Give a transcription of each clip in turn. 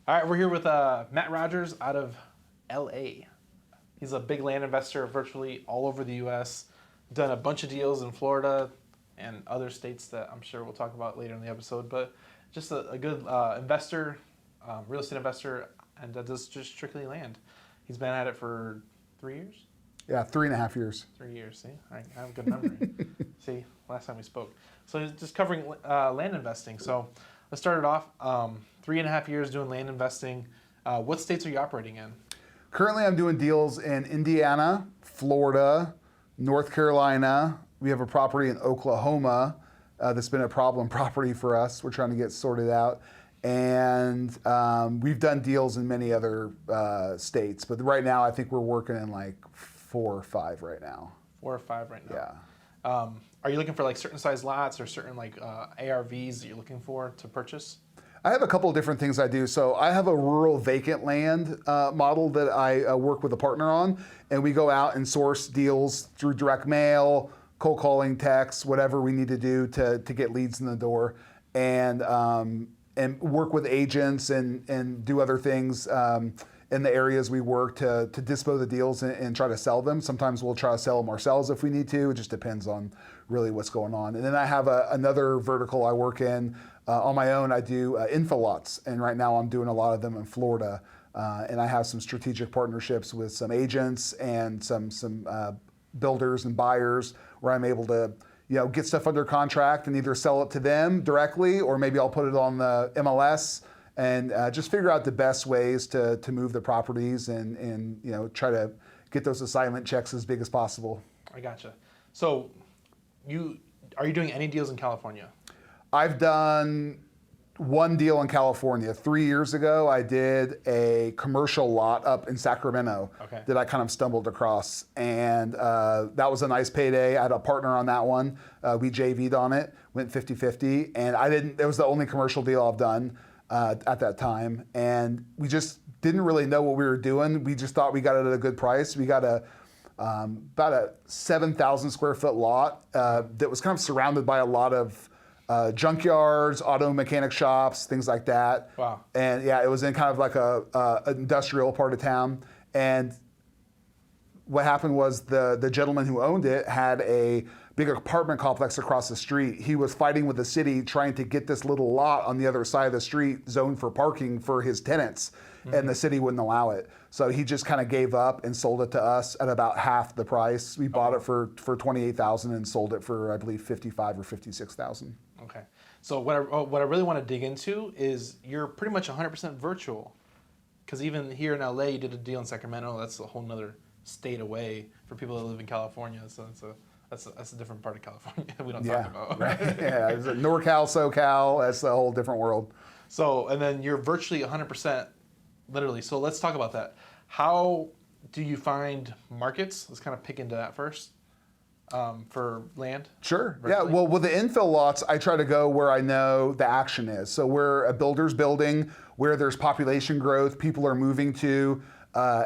All right, we're here with Matt Rogers out of LA. He's a big land investor virtually all over the US, done a bunch of deals in Florida and other states that I'm sure we'll talk about later in the episode, but just a good investor, real estate investor, and that does just strictly land. He's been at it for 3 years? Yeah, 3.5 years. 3 years, see? I have a good memory. See, last time we spoke. So he's just covering land investing. So let's start it off. 3.5 years doing land investing. What states are you operating in? Currently, I'm doing deals in Indiana, Florida, North Carolina. We have a property in Oklahoma that's been a problem property for us. We're trying to get sorted out. And we've done deals in many other states. But right now, I think we're working in like 4 or 5 right now. 4 or 5 right now. Yeah. Are you looking for like certain size lots or certain like ARVs that you're looking for to purchase? I have a couple of different things I do. So I have a rural vacant land model that I work with a partner on, and we go out and source deals through direct mail, cold calling, text, whatever we need to do to get leads in the door, and work with agents and do other things in the areas we work to dispo the deals and try to sell them. Sometimes we'll try to sell them ourselves if we need to. It just depends on really what's going on. And then I have another vertical I work in on my own. I do infill lots, and right now I'm doing a lot of them in Florida. And I have some strategic partnerships with some agents and some builders and buyers where I'm able to get stuff under contract and either sell it to them directly, or maybe I'll put it on the MLS and just figure out the best ways to move the properties and try to get those assignment checks as big as possible. I gotcha. So are you doing any deals in California? I've done one deal in California. 3 years ago, I did a commercial lot up in Sacramento that I kind of stumbled across. And that was a nice payday. I had a partner on that one. We JV'd on it, went 50-50. And it was the only commercial deal I've done at that time. And we just didn't really know what we were doing. We just thought we got it at a good price. We got about a 7,000 square foot lot that was kind of surrounded by a lot of junkyards, auto mechanic shops, things like that. Wow. And yeah, it was in kind of like a industrial part of town. And what happened was the gentleman who owned it had a big apartment complex across the street. He was fighting with the city trying to get this little lot on the other side of the street zoned for parking for his tenants. Mm-hmm. And the city wouldn't allow it. So he just kind of gave up and sold it to us at about half the price. We bought it for $28,000 and sold it for, I believe, $55,000 or $56,000. Okay. So what I really want to dig into is you're pretty much 100% virtual, because even here in LA, you did a deal in Sacramento. That's a whole nother state away for people that live in California. So that's a different part of California we don't talk about. Right. Yeah, it's NorCal, SoCal. That's a whole different world. So, and then you're virtually 100%, literally. So let's talk about that. How do you find markets? Let's kind of pick into that first. For land? Sure. Virtually? Yeah. Well, with the infill lots, I try to go where I know the action is. So where a builder's building, where there's population growth, people are moving to,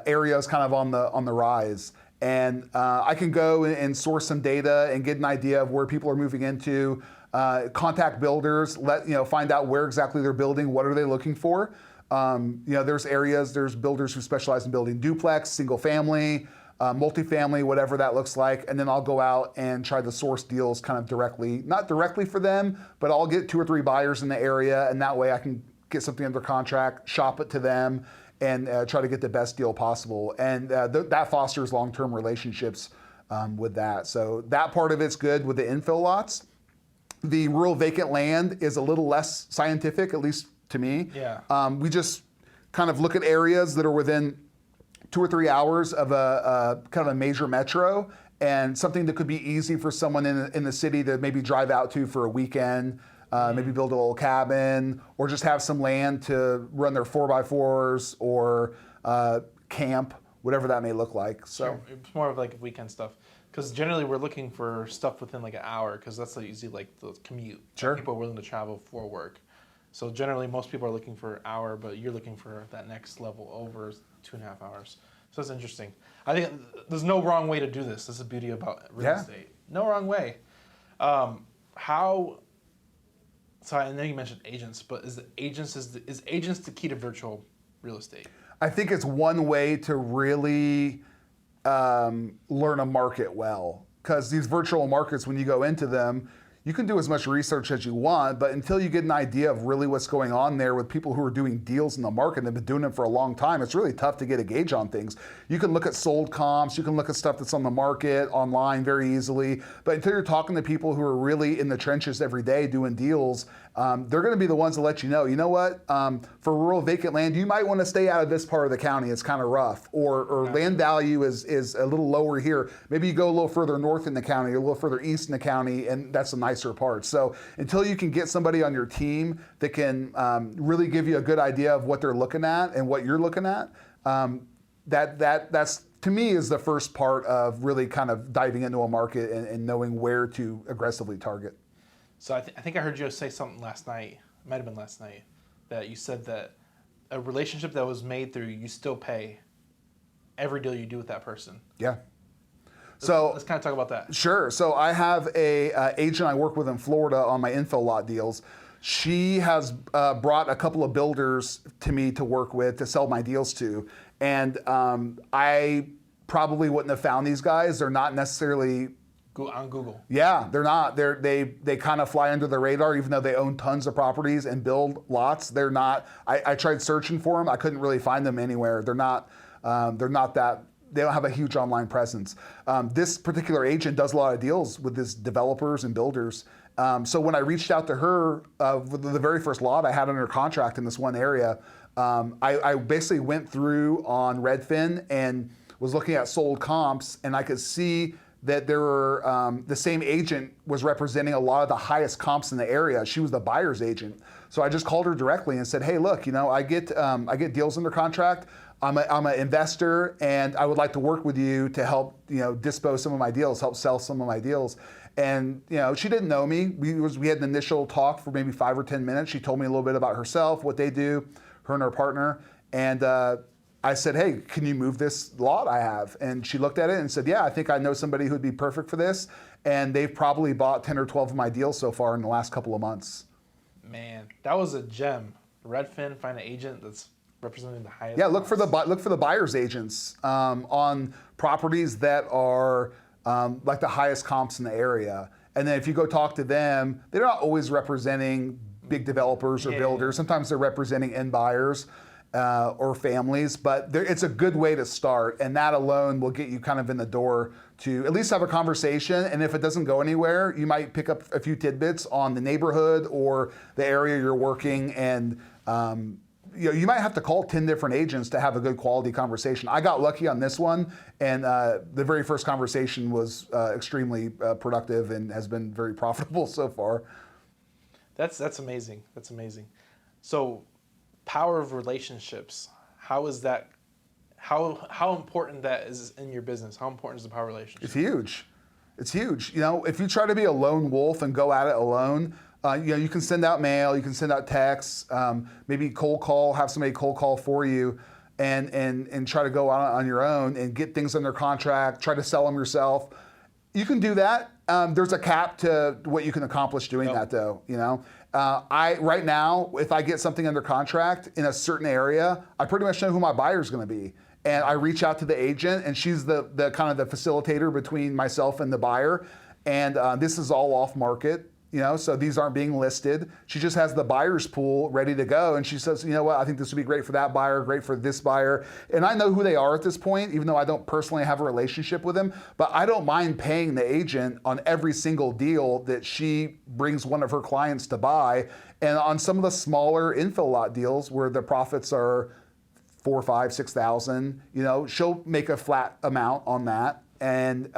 areas kind of on the rise. And I can go and source some data and get an idea of where people are moving into, contact builders, find out where exactly they're building, what are they looking for. There's builders who specialize in building duplex, single family, multifamily, whatever that looks like, and then I'll go out and try to source deals kind of directly, not directly for them, but I'll get 2 or 3 buyers in the area, and that way I can get something under contract, shop it to them, and try to get the best deal possible. And that fosters long-term relationships with that. So that part of it's good with the infill lots. The rural vacant land is a little less scientific, at least to me. Yeah. We just kind of look at areas that are within 2 or 3 hours of a kind of a major metro, and something that could be easy for someone in the city to maybe drive out to for a weekend, maybe build a little cabin, or just have some land to run their 4x4s or camp, whatever that may look like. So sure. It's more of like weekend stuff, because generally we're looking for stuff within like an hour, because that's usually like the commute. Sure. People are willing to travel for work. So generally most people are looking for an hour, but you're looking for that next level over 2.5 hours. So that's interesting. I think there's no wrong way to do this. This is the beauty about real estate. No wrong way. How So I know you mentioned agents, but is agents the key to virtual real estate? I think it's one way to really learn a market well. Because these virtual markets, when you go into them, you can do as much research as you want, but until you get an idea of really what's going on there with people who are doing deals in the market and have been doing it for a long time, it's really tough to get a gauge on things. You can look at sold comps, you can look at stuff that's on the market online very easily, but until you're talking to people who are really in the trenches every day doing deals, they're going to be the ones to let you know what, for rural vacant land, you might want to stay out of this part of the county. It's kind of rough, or land value is a little lower here. Maybe you go a little further north in the county, or a little further east in the county, and that's a nicer part. So until you can get somebody on your team that can really give you a good idea of what they're looking at and what you're looking at, that's to me is the first part of really kind of diving into a market and knowing where to aggressively target. So I think I heard you say something last night, it might have been last night, that you said that a relationship that was made through you still pay every deal you do with that person. Yeah. So let's kind of talk about that. Sure. So I have a agent I work with in Florida on my infill lot deals. She has brought a couple of builders to me to work with to sell my deals to, and I probably wouldn't have found these guys. They're not necessarily on Google. Yeah, they're not. They kind of fly under the radar, even though they own tons of properties and build lots. They're not. I tried searching for them. I couldn't really find them anywhere. They're not that. They don't have a huge online presence. This particular agent does a lot of deals with these developers and builders. So when I reached out to her, with the very first lot I had under contract in this one area, I basically went through on Redfin and was looking at sold comps, and I could see that there were the same agent was representing a lot of the highest comps in the area. She was the buyer's agent. So I just called her directly and said, hey, look, I get deals under contract. I'm an investor, and I would like to work with you to help dispose some of my deals, help sell some of my deals. And she didn't know me. We had an initial talk for maybe 5 or 10 minutes. She told me a little bit about herself, what they do, her and her partner, and I said, hey, can you move this lot I have? And she looked at it and said, yeah, I think I know somebody who'd be perfect for this. And they've probably bought 10 or 12 of my deals so far in the last couple of months. Man, that was a gem. Redfin, find an agent that's representing the highest. Yeah, look for the buyer's agents on properties that are like the highest comps in the area. And then if you go talk to them, they're not always representing big developers or builders. Sometimes they're representing end buyers. Or families, but it's a good way to start, and that alone will get you kind of in the door to at least have a conversation. And if it doesn't go anywhere, you might pick up a few tidbits on the neighborhood or the area you're working, and you might have to call 10 different agents to have a good quality conversation. I got lucky on this one, and the very first conversation was extremely productive and has been very profitable so far. That's amazing. That's amazing. So, power of relationships. How is that? How important that is in your business? How important is the power of relationships? It's huge. It's huge. If you try to be a lone wolf and go at it alone, you can send out mail, you can send out texts, maybe cold call, have somebody cold call for you, and try to go out on your own and get things under contract, try to sell them yourself. You can do that. There's a cap to what you can accomplish doing that, though. Right now, if I get something under contract in a certain area, I pretty much know who my buyer's going to be, and I reach out to the agent, and she's the kind of the facilitator between myself and the buyer. And this is all off market. So these aren't being listed. She just has the buyer's pool ready to go, and she says, you know what, I think this would be great for that buyer, great for this buyer. And I know who they are at this point, even though I don't personally have a relationship with them, but I don't mind paying the agent on every single deal that she brings one of her clients to buy. And on some of the smaller infill lot deals where the profits are 4, 5, 6,000, she'll make a flat amount on that. And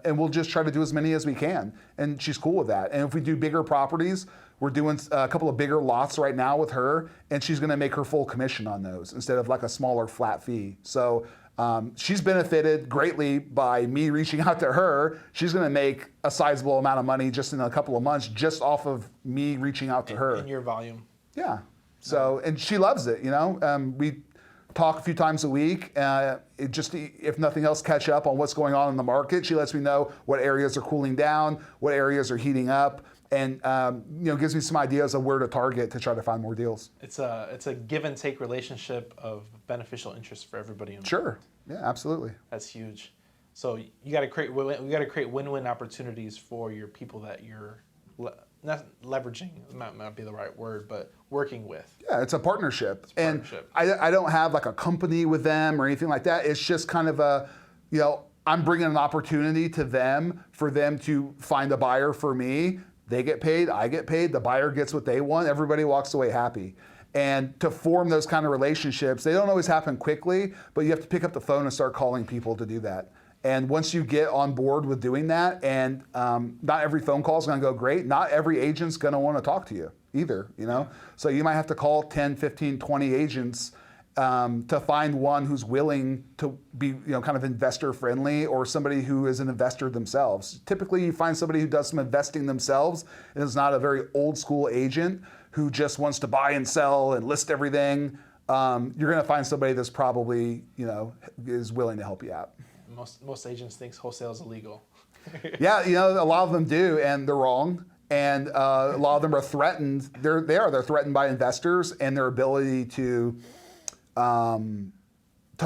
we'll just try to do as many as we can. And she's cool with that. And if we do bigger properties, we're doing a couple of bigger lots right now with her, and she's gonna make her full commission on those instead of like a smaller flat fee. So she's benefited greatly by me reaching out to her. She's gonna make a sizable amount of money just in a couple of months just off of me reaching out to her. In your volume. Yeah. So, and she loves it, we talk a few times a week, if nothing else, catch up on what's going on in the market. She lets me know what areas are cooling down, what areas are heating up, and gives me some ideas of where to target to try to find more deals. It's a give and take relationship of beneficial interest for everybody involved. Sure. Yeah, absolutely. That's huge. So you got to create win-win opportunities for your people that you're not leveraging, might not be the right word, but working with. Yeah, it's a partnership. It's a partnership. And I don't have like a company with them or anything like that. It's just kind of I'm bringing an opportunity to them for them to find a buyer for me. They get paid, I get paid, the buyer gets what they want, everybody walks away happy. And to form those kind of relationships, they don't always happen quickly, but you have to pick up the phone and start calling people to do that. And once you get on board with doing that, and not every phone call is going to go great, not every agent's going to want to talk to you either, So you might have to call 10, 15, 20 agents to find one who's willing to be, kind of investor friendly, or somebody who is an investor themselves. Typically, you find somebody who does some investing themselves and is not a very old school agent who just wants to buy and sell and list everything. You're going to find somebody that's probably, is willing to help you out. Most agents think wholesale is illegal. Yeah, a lot of them do, and they're wrong. And a lot of them are threatened. They're threatened by investors and their ability to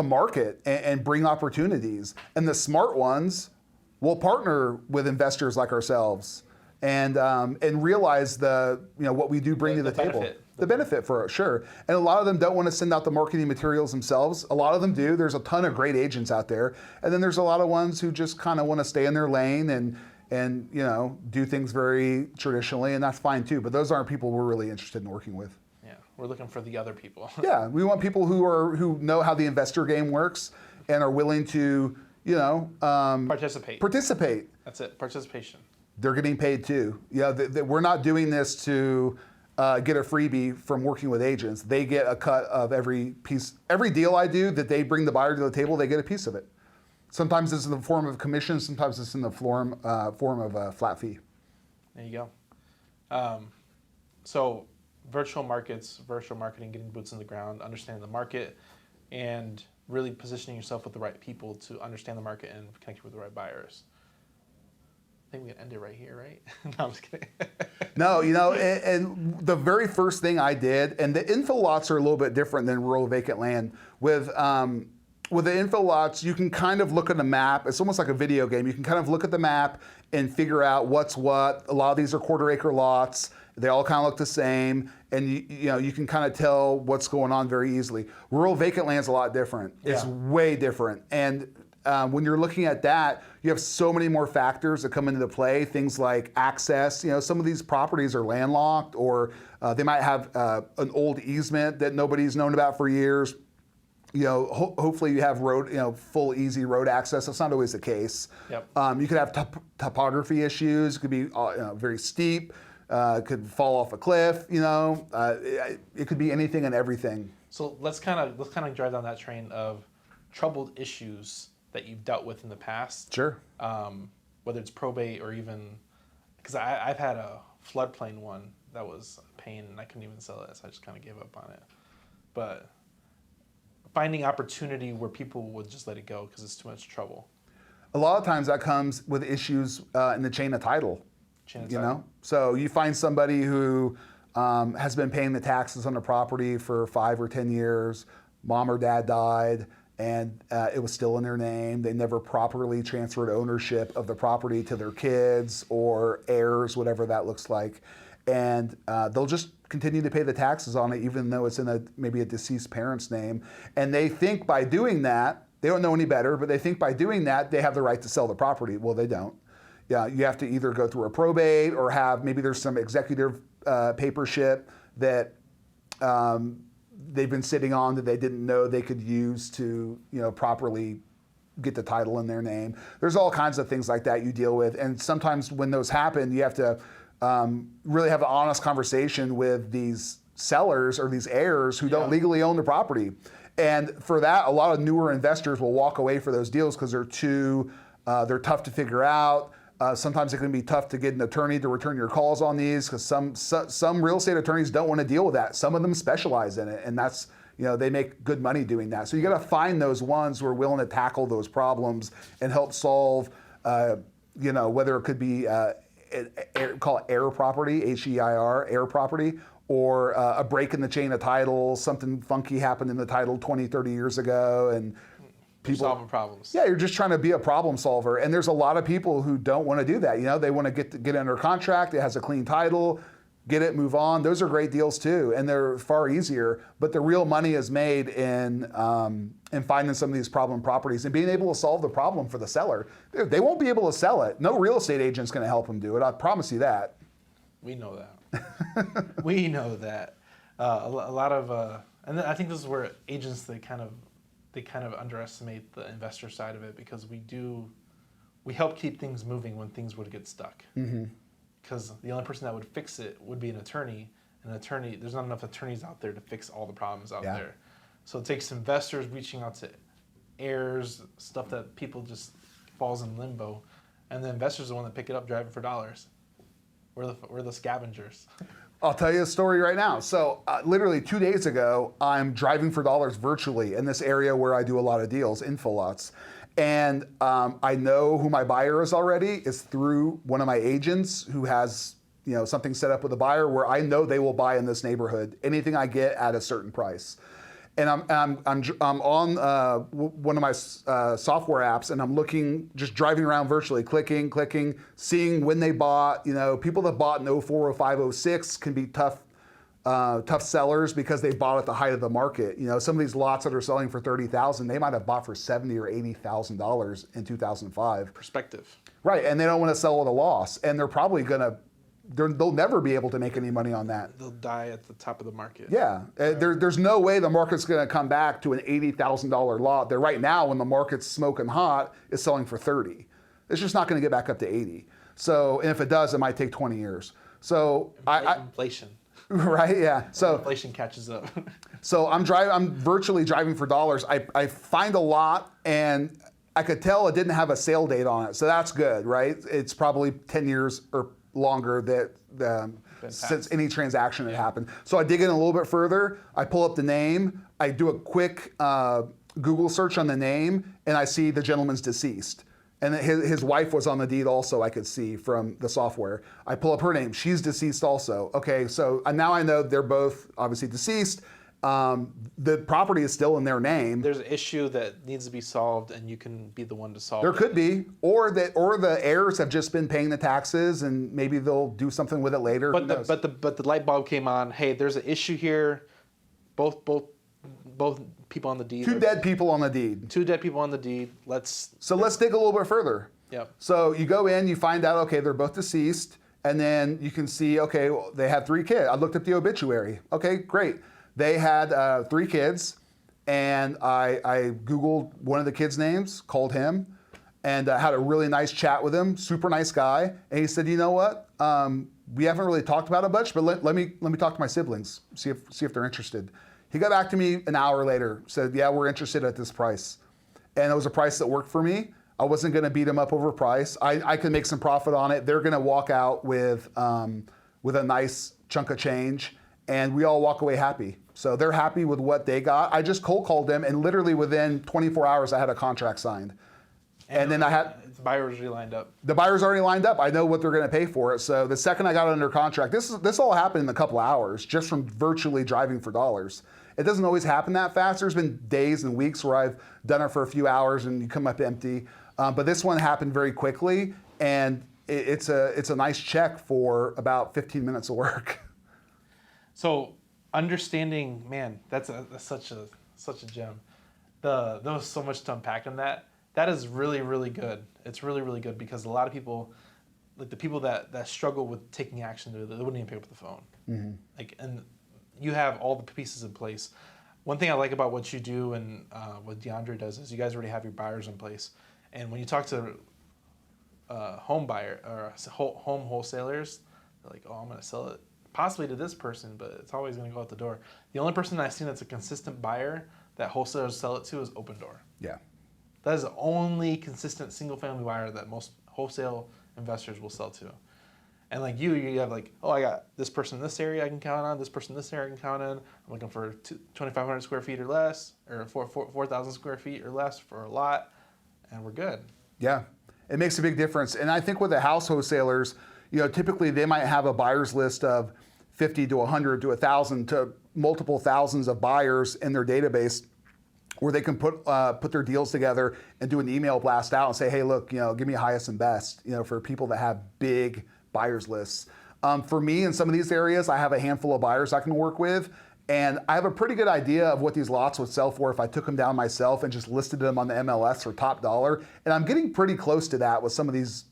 market and bring opportunities. And the smart ones will partner with investors like ourselves and realize what we do bring to the table. The benefit for it, sure. And a lot of them don't want to send out the marketing materials themselves. A lot of them do. There's a ton of great agents out there. And then there's a lot of ones who just kind of want to stay in their lane and do things very traditionally, and that's fine too. But those aren't people we're really interested in working with. Yeah, we're looking for the other people. Yeah, we want people who know how the investor game works and are willing to, Participate. Participate. That's it, participation. They're getting paid too. Yeah, we're not doing this to get a freebie from working with agents. They get a cut of every piece. Every deal I do that they bring the buyer to the table, they get a piece of it. Sometimes it's in the form of commission, sometimes it's in the form of a flat fee. There you go. So virtual marketing, getting boots on the ground, understanding the market, and really positioning yourself with the right people to understand the market and connect you with the right buyers. I think we can end it right here, right? No, I'm just kidding. No, and the very first thing I did, and the infill lots are a little bit different than rural vacant land. With the infill lots, you can kind of look at a map. It's almost like a video game. You can kind of look at the map and figure out what's what. A lot of these are quarter-acre lots. They all kind of look the same, and you can kind of tell what's going on very easily. Rural vacant land's a lot different. Yeah. It's way different, and when you're looking at that, you have so many more factors that come into play. Things like access. Some of these properties are landlocked, or they might have an old easement that nobody's known about for years. Hopefully you have road, full easy road access. That's not always the case. Yep. You could have topography issues. It could be very steep. Could fall off a cliff. It could be anything and everything. So let's kind of drive down that train of troubled issues that you've dealt with in the past. Sure. Whether it's probate or even, because I've had a floodplain one that was a pain and I couldn't even sell it, so I just kind of gave up on it. But finding opportunity where people would just let it go because it's too much trouble. A lot of times that comes with issues in the chain of title. So you find somebody who has been paying the taxes on the property for 5 or 10 years. Mom or dad died, and it was still in their name. They never properly transferred ownership of the property to their kids or heirs, whatever that looks like. And they'll just continue to pay the taxes on it, even though it's in maybe a deceased parent's name. And they think by doing that, they don't know any better, but they think by doing that, they have the right to sell the property. Well, they don't. Yeah, you have to either go through a probate or maybe there's some executive papership that they've been sitting on that they didn't know they could use to properly get the title in their name. There's all kinds of things like that you deal with, and sometimes when those happen, you have to really have an honest conversation with these sellers or these heirs who don't legally own the property. And for that, a lot of newer investors will walk away for those deals because they're tough to figure out. Sometimes it can be tough to get an attorney to return your calls on these because some real estate attorneys don't want to deal with that. Some of them specialize in it, and that's they make good money doing that. So you got to find those ones who are willing to tackle those problems and help solve. Whether it could be call it air property, HEIR, air property, or a break in the chain of title, something funky happened in the title 20, 30 years ago, and people solving problems. Yeah, you're just trying to be a problem solver, and there's a lot of people who don't want to do that. They want to get under contract. It has a clean title, get it, move on. Those are great deals too, and they're far easier. But the real money is made in finding some of these problem properties and being able to solve the problem for the seller. They won't be able to sell it. No real estate agent's going to help them do it. I promise you that. We know that. We know that. A lot of, and I think this is where agents they kind of underestimate the investor side of it, because we help keep things moving when things would get stuck. Because the only person that would fix it would be an attorney. There's not enough attorneys out there to fix all the problems out there. So it takes investors reaching out to heirs, stuff that people just falls in limbo, and the investors are the one that pick it up, driving for dollars. We're the scavengers. I'll tell you a story right now. So literally 2 days ago, I'm driving for dollars virtually in this area where I do a lot of deals, Infill lots. And I know who my buyer is already. It's through one of my agents who has something set up with a buyer where I know they will buy in this neighborhood anything I get at a certain price. And I'm on one of my software apps, and I'm looking, just driving around virtually, clicking, seeing when they bought. People that bought in 04, 05, 06 can be tough sellers because they bought at the height of the market. Some of these lots that are selling for $30,000, they might have bought for $70,000 or $80,000 in 2005. Perspective. Right, and they don't want to sell at a loss, and they're probably they'll never be able to make any money on that. They'll die at the top of the market. Yeah, there's no way the market's going to come back to an $80,000 lot. They're right now, when the market's smoking hot, is selling for 30. It's just not going to get back up to 80. So, and if it does, it might take 20 years. So inflation. Right, yeah. So inflation catches up. So I'm virtually driving for dollars. I find a lot, and I could tell it didn't have a sale date on it. So that's good, right? It's probably 10 years or longer that since any transaction had happened. So I dig in a little bit further. I pull up the name. I do a quick Google search on the name, and I see the gentleman's deceased. And his wife was on the deed also, I could see from the software. I pull up her name. She's deceased also. Okay, so now I know they're both obviously deceased. The property is still in their name. There's an issue that needs to be solved, and you can be the one to solve it. There could be, or the heirs have just been paying the taxes, and maybe they'll do something with it later. But the light bulb came on. Hey, there's an issue here. Both people on the deed. Two dead people on the deed. Two dead people on the deed. Let's dig a little bit further. Yep. So you go in, you find out, okay, they're both deceased, and then you can see, okay, well, they had 3 kids. I looked at the obituary. Okay, great. They had 3 kids, and I Googled one of the kids' names, called him, and had a really nice chat with him. Super nice guy. And he said, you know what? We haven't really talked about it much, but let me talk to my siblings, see if they're interested. He got back to me an hour later, said, yeah, we're interested at this price. And it was a price that worked for me. I wasn't going to beat them up over price. I could make some profit on it. They're going to walk out with a nice chunk of change, and we all walk away happy. So they're happy with what they got. I just cold called them, and literally within 24 hours, I had a contract signed. And then I had the buyers already lined up. The buyer's already lined up. I know what they're going to pay for it. So the second I got it under contract, this all happened in a couple hours, just from virtually driving for dollars. It doesn't always happen that fast. There's been days and weeks where I've done it for a few hours and you come up empty. But this one happened very quickly, and it's a nice check for about 15 minutes of work. So understanding, man, that's such a gem. There was so much to unpack in that. That is really, really good. It's really, really good, because a lot of people, like the people that struggle with taking action, they wouldn't even pick up the phone. Mm-hmm. And you have all the pieces in place. One thing I like about what you do and what DeAndre does is you guys already have your buyers in place. And when you talk to home wholesalers, they're like, oh, I'm going to sell it possibly to this person, but it's always going to go out the door. The only person I've seen that's a consistent buyer that wholesalers sell it to is Open Door. Yeah. That is the only consistent single-family buyer that most wholesale investors will sell to. And like you have like, oh, I got this person in this area I can count on, this person in this area I can count on. I'm looking for 2,500 square feet or less, or 4,000 square feet or less for a lot, and we're good. Yeah, it makes a big difference. And I think with the house wholesalers, typically they might have a buyer's list of 50 to 100 to 1,000 to multiple thousands of buyers in their database, where they can put their deals together and do an email blast out and say, hey, look, give me highest and best, for people that have big buyers lists. For me, in some of these areas, I have a handful of buyers I can work with, and I have a pretty good idea of what these lots would sell for if I took them down myself and just listed them on the MLS for top dollar. And I'm getting pretty close to that with some of these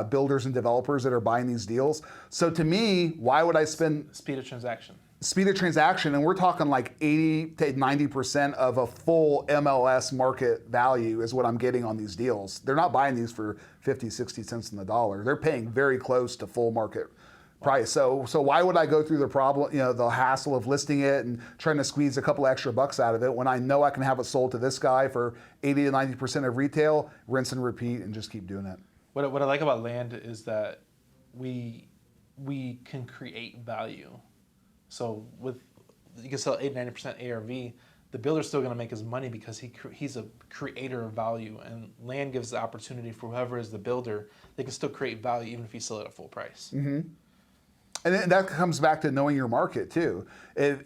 builders and developers that are buying these deals. So to me, why would I spend Speed of transaction. Speed of transaction, and we're talking like 80 to 90% of a full MLS market value is what I'm getting on these deals. They're not buying these for 50, 60 cents on the dollar. They're paying very close to full market price. So why would I go through the hassle of listing it and trying to squeeze a couple extra bucks out of it when I know I can have it sold to this guy for 80 to 90% of retail, rinse and repeat, and just keep doing it. What I like about land is that we can create value. So you can sell 80-90% ARV, the builder's still going to make his money because he's a creator of value, and land gives the opportunity for whoever is the builder, they can still create value even if you sell it at full price. Mm-hmm. And that comes back to knowing your market too. If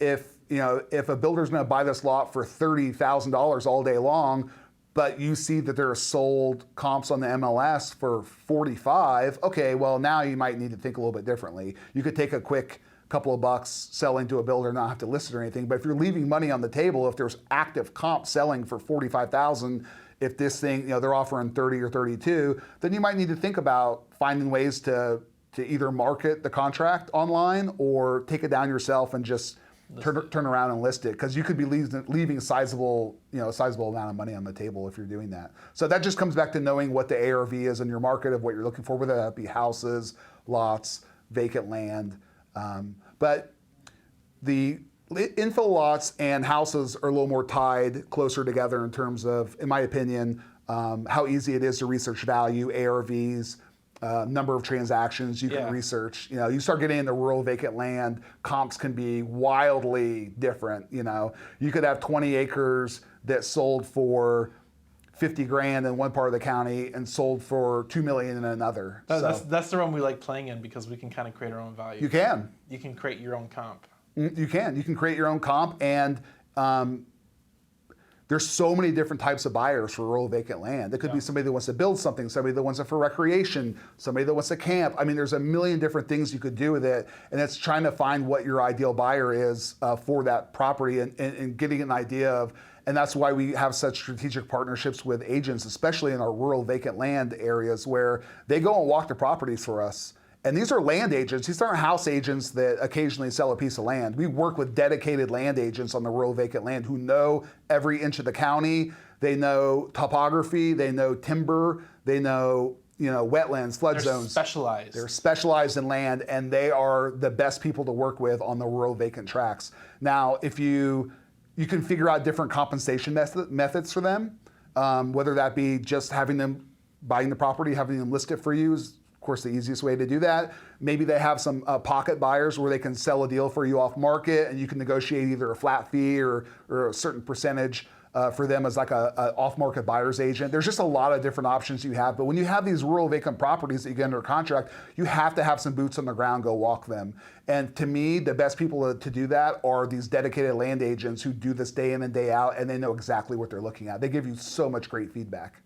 a builder's going to buy this lot for $30,000 all day long, but you see that there are sold comps on the MLS for 45, okay, well now you might need to think a little bit differently. You could take a quick couple of bucks selling to a builder, not have to list it or anything. But if you're leaving money on the table, if there's active comp selling for 45,000, if this thing, they're offering 30 or 32, then you might need to think about finding ways to either market the contract online or take it down yourself and just turn around and list it, because you could be leaving a sizable amount of money on the table if you're doing that. So that just comes back to knowing what the ARV is in your market of what you're looking for, whether that be houses, lots, vacant land. But the infill lots and houses are a little more tied closer together in terms of, in my opinion, how easy it is to research value, ARVs, number of transactions you can research. You start getting into rural vacant land, comps can be wildly different. You could have 20 acres that sold for 50 grand in one part of the county and sold for 2 million in another. That's the one we like playing in, because we can kind of create our own value. You can. You can create your own comp. You can create your own comp, and there's so many different types of buyers for rural vacant land. It could be somebody that wants to build something, somebody that wants it for recreation, somebody that wants to camp. I mean, there's a million different things you could do with it, and it's trying to find what your ideal buyer is for that property and getting an idea of. And that's why we have such strategic partnerships with agents, especially in our rural vacant land areas, where they go and walk the properties for us. And these are land agents. These aren't house agents that occasionally sell a piece of land. We work with dedicated land agents on the rural vacant land who know every inch of the county. They know topography. They know timber. They know wetlands, flood zones. Specialized. They're specialized in land, and they are the best people to work with on the rural vacant tracts. Now, if you can figure out different compensation methods for them, whether that be just having them buying the property, having them list it for you is, of course, the easiest way to do that. Maybe they have some pocket buyers where they can sell a deal for you off market, and you can negotiate either a flat fee or a certain percentage for them as like a off-market buyer's agent. There's just a lot of different options you have. But when you have these rural vacant properties that you get under contract, you have to have some boots on the ground, go walk them. And to me, the best people to do that are these dedicated land agents who do this day in and day out, and they know exactly what they're looking at. They give you so much great feedback.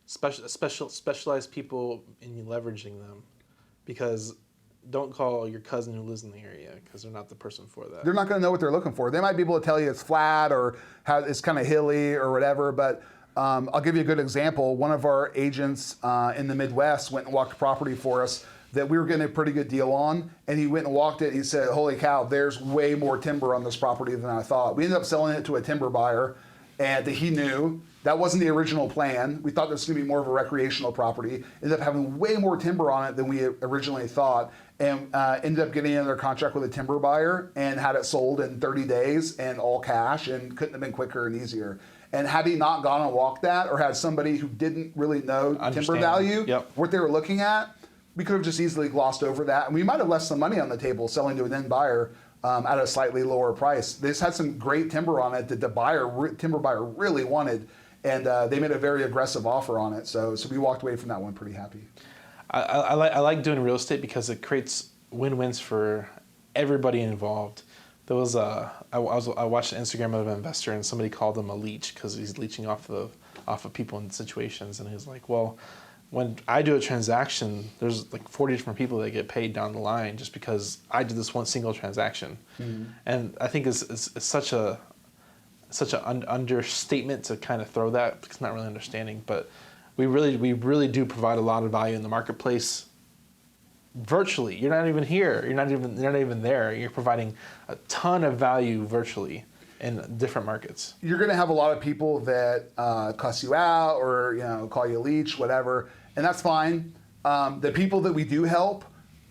Specialized people in you leveraging them, because don't call your cousin who lives in the area, because they're not the person for that. They're not going to know what they're looking for. They might be able to tell you it's flat or it's kind of hilly or whatever, but I'll give you a good example. One of our agents in the Midwest went and walked a property for us that we were getting a pretty good deal on, and he went and walked it, and he said, holy cow, there's way more timber on this property than I thought. We ended up selling it to a timber buyer, and he knew that wasn't the original plan. We thought this was going to be more of a recreational property. Ended up having way more timber on it than we originally thought, and ended up getting under contract with a timber buyer and had it sold in 30 days and all cash, and couldn't have been quicker and easier. And had he not gone and walked that, or had somebody who didn't really know timber value, what they were looking at, we could have just easily glossed over that, and we might have left some money on the table selling to an end buyer at a slightly lower price. They just had some great timber on it that the timber buyer really wanted, and they made a very aggressive offer on it. So we walked away from that one pretty happy. I like doing real estate because it creates win-wins for everybody involved. There was I watched an Instagram of an investor, and somebody called him a leech because he's leeching off of people in situations, and he's like, well, when I do a transaction, there's like 40 different people that get paid down the line just because I did this one single transaction. And I think it's such an understatement to kind of throw that, because it's not really understanding, but we really do provide a lot of value in the marketplace virtually. You're not even here. You're not even there. You're providing a ton of value virtually in different markets. You're going to have a lot of people that cuss you out or call you a leech, whatever, and that's fine. The people that we do help,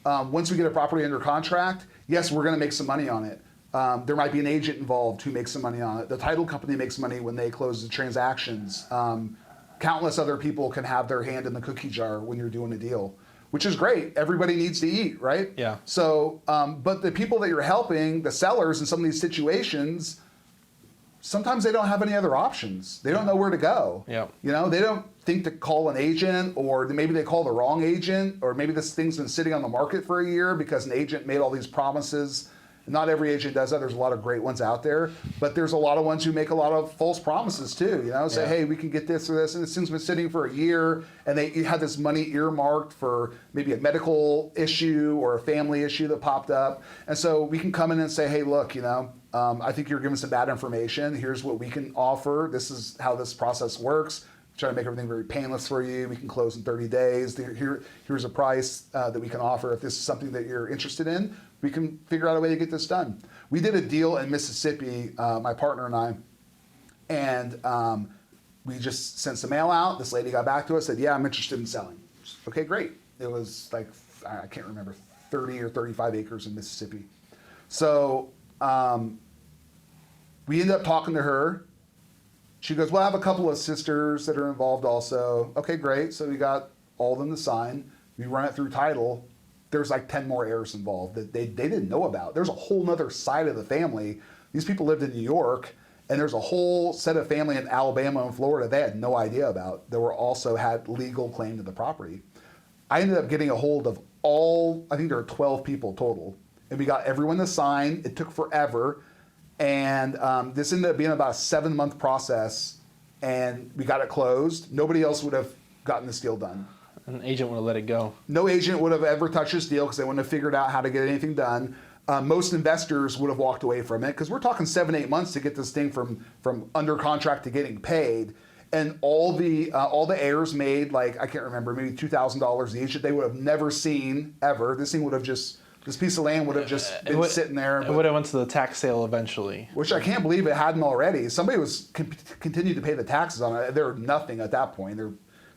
once we get a property under contract, yes, we're going to make some money on it. There might be an agent involved who makes some money on it. The title company makes money when they close the transactions. Countless other people can have their hand in the cookie jar when you're doing a deal, which is great. Everybody needs to eat, right? Yeah. So, but the people that you're helping, the sellers in some of these situations, sometimes they don't have any other options. They don't know where to go. Yeah. They don't think to call an agent, or maybe they call the wrong agent, or maybe this thing's been sitting on the market for a year because an agent made all these promises. Not every agent does that. There's a lot of great ones out there, but there's a lot of ones who make a lot of false promises too. Say, hey, we can get this or this, and this thing's been sitting for a year, and they had this money earmarked for maybe a medical issue or a family issue that popped up, and so we can come in and say, hey, look, I think you're giving some bad information. Here's what we can offer. This is how this process works. Try to make everything very painless for you. We can close in 30 days. Here's a price that we can offer. If this is something that you're interested in, we can figure out a way to get this done. We did a deal in Mississippi, my partner and I, and we just sent some mail out. This lady got back to us, said, yeah, I'm interested in selling. Okay, great. It was like, I can't remember, 30 or 35 acres in Mississippi. So we ended up talking to her. She goes, well, I have a couple of sisters that are involved also. Okay, great. So we got all of them to sign. We run it through title. There's like 10 more heirs involved that they didn't know about. There's a whole nother side of the family. These people lived in New York, and there's a whole set of family in Alabama and Florida they had no idea about that were also had legal claim to the property. I ended up getting a hold of I think there are 12 people total, and we got everyone to sign. It took forever. And this ended up being about a 7-month process, and we got it closed. Nobody else would have gotten this deal done. An agent would have let it go. No agent would have ever touched this deal because they wouldn't have figured out how to get anything done. Most investors would have walked away from it because we're talking 7-8 months to get this thing from under contract to getting paid. And all the heirs made, like, I can't remember, maybe $2,000 each that they would have never seen ever. This piece of land would have just been sitting there. It would have went to the tax sale eventually. Which I can't believe it hadn't already. Somebody was continued to pay the taxes on it. They were nothing at that point. They're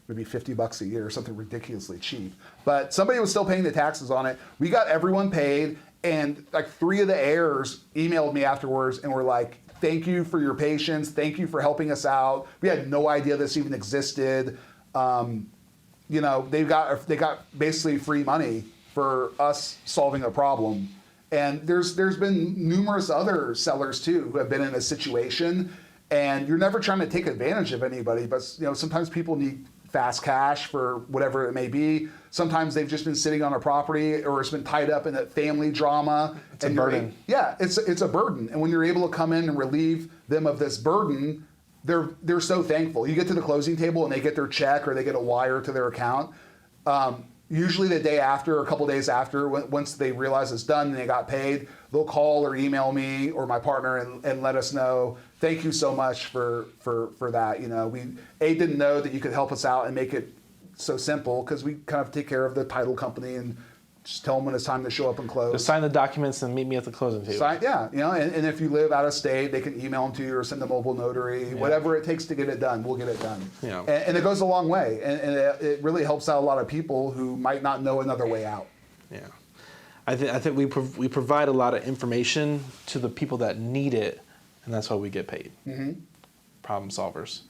maybe $50 a year or something ridiculously cheap. But somebody was still paying the taxes on it. We got everyone paid, and like 3 of the heirs emailed me afterwards and were like, thank you for your patience. Thank you for helping us out. We had no idea this even existed. They got basically free money for us solving a problem. And there's been numerous other sellers too who have been in a situation, and you're never trying to take advantage of anybody, but sometimes people need fast cash for whatever it may be. Sometimes they've just been sitting on a property, or it's been tied up in that family drama. It's a burden. It's a burden. And when you're able to come in and relieve them of this burden, they're so thankful. You get to the closing table and they get their check or they get a wire to their account. Usually the day after, or a couple days after, once they realize it's done and they got paid, they'll call or email me or my partner and let us know, thank you so much for that. We didn't know that you could help us out and make it so simple, because we kind of take care of the title company and just tell them when it's time to show up and close. Just sign the documents and meet me at the closing table. And if you live out of state, they can email them to you or send a mobile notary. Whatever it takes to get it done, we'll get it done. Yeah. And it goes a long way, and it really helps out a lot of people who might not know another way out. Yeah, I think we provide a lot of information to the people that need it, and that's why we get paid. Mm-hmm. Problem solvers.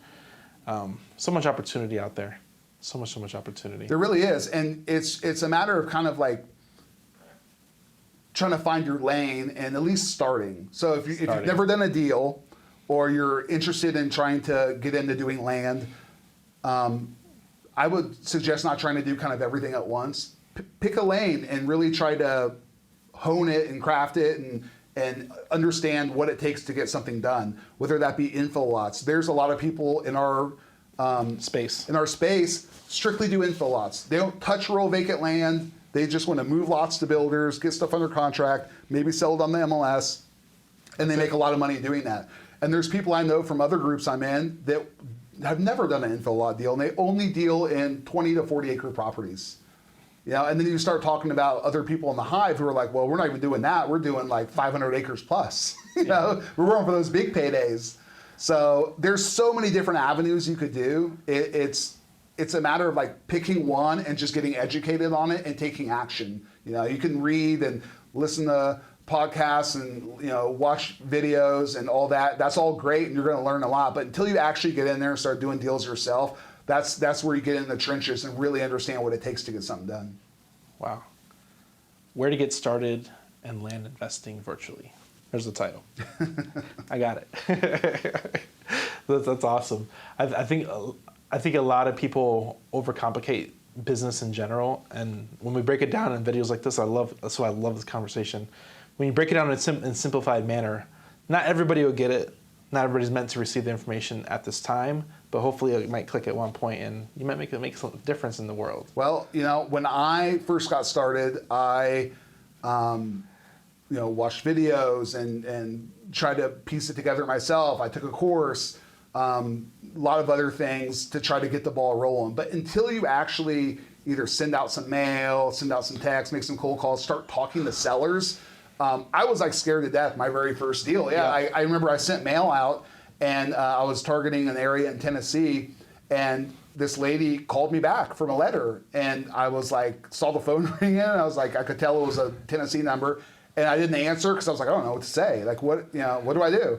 So much opportunity out there. So much opportunity. There really is, and it's a matter of kind of like trying to find your lane and at least starting. So if you've never done a deal, or you're interested in trying to get into doing land, I I would suggest not trying to do kind of everything at once. Pick a lane and really try to hone it and craft it and understand what it takes to get something done, whether that be infill lots. There's a lot of people in our space strictly do infill lots. They don't touch rural vacant land. They just want to move lots to builders, get stuff under contract, maybe sell it on the MLS, and they make a lot of money doing that. And there's people I know from other groups I'm in that have never done an infill lot deal, and they only deal in 20 to 40 acre properties. You know, and then you start talking about other people in the hive who are like, well, we're not even doing that. We're doing like 500 acres plus. You know, we're going for those big paydays. So there's so many different avenues you could do. It's a matter of like picking one and just getting educated on it and taking action. You know, you can read and listen to podcasts and, you know, watch videos and all that. That's all great, and you're going to learn a lot. But until you actually get in there and start doing deals yourself, that's where you get in the trenches and really understand what it takes to get something done. Wow. Where to get started in land investing virtually. There's the title. I got it. That's awesome. I think a lot of people overcomplicate business in general, and when we break it down in videos like this, that's why I love this conversation. When you break it down in simplified manner, not everybody will get it. Not everybody's meant to receive the information at this time, but hopefully it might click at one point and you might make some difference in the world. Well, you know, when I first got started, I watched videos and tried to piece it together myself. I took a course, a lot of other things to try to get the ball rolling. But until you actually either send out some mail, send out some text, make some cold calls, start talking to sellers, I was like scared to death my very first deal. Yeah. I remember I sent mail out and I was targeting an area in Tennessee, and this lady called me back from a letter, and I was like, saw the phone ringing, and I was like, I could tell it was a Tennessee number, and I didn't answer because I was like, I don't know what to say. Like, what do I do?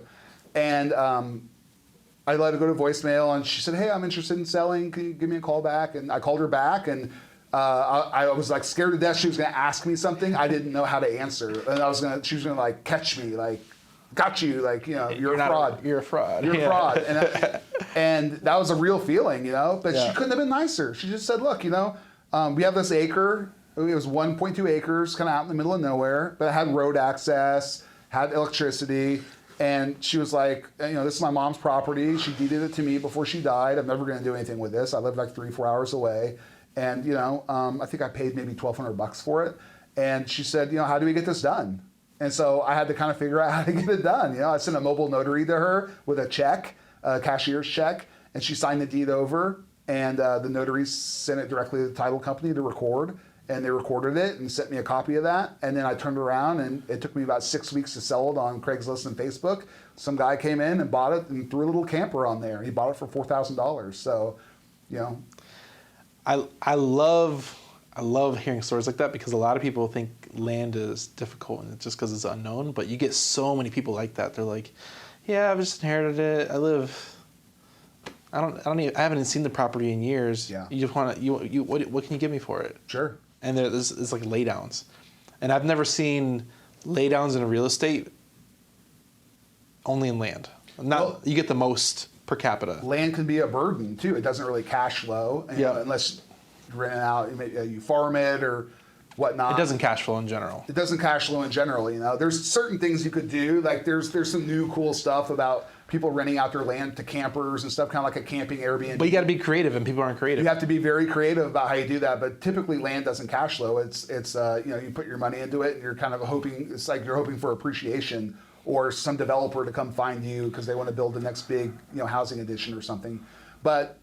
And I let her go to voicemail, and she said, hey, I'm interested in selling. Can you give me a call back? And I called her back, and I was like scared to death she was going to ask me something. I didn't know how to answer, and she was going to like catch me, like, got you, like, you know, you're a fraud. You're a fraud. You're a fraud. And that was a real feeling, you know, but she couldn't have been nicer. She just said, look, you know, we have this acre. It was 1.2 acres, kind of out in the middle of nowhere, but it had road access, had electricity. And she was like, you know, this is my mom's property. She deeded it to me before she died. I'm never going to do anything with this. I live like 3-4 hours away. And, you know, I think I paid maybe $1,200 for it. And she said, you know, how do we get this done? And so I had to kind of figure out how to get it done. You know, I sent a mobile notary to her with a check, a cashier's check, and she signed the deed over. And the notary sent it directly to the title company to record. And they recorded it and sent me a copy of that. And then I turned around, and it took me about 6 weeks to sell it on Craigslist and Facebook. Some guy came in and bought it and threw a little camper on there. He bought it for $4,000. So, you know. I love hearing stories like that, because a lot of people think land is difficult and it's just because it's unknown. But you get so many people like that. They're like, yeah, I've just inherited it. I haven't even seen the property in years. Yeah. You just want to, what can you give me for it? Sure. And it's like laydowns. And I've never seen laydowns in real estate, only in land. You get the most per capita. Land can be a burden too. It doesn't really cash flow unless you rent it out, you farm it or whatnot. It doesn't cash flow in general. It doesn't cash flow in general, you know. There's certain things you could do. Like there's some new cool stuff about people renting out their land to campers and stuff, kind of like a camping Airbnb. But you got to be creative, and people aren't creative. You have to be very creative about how you do that. But typically, land doesn't cash flow. It's you know, you put your money into it, and you're kind of hoping. It's like you're hoping for appreciation or some developer to come find you because they want to build the next big, you know, housing addition or something. But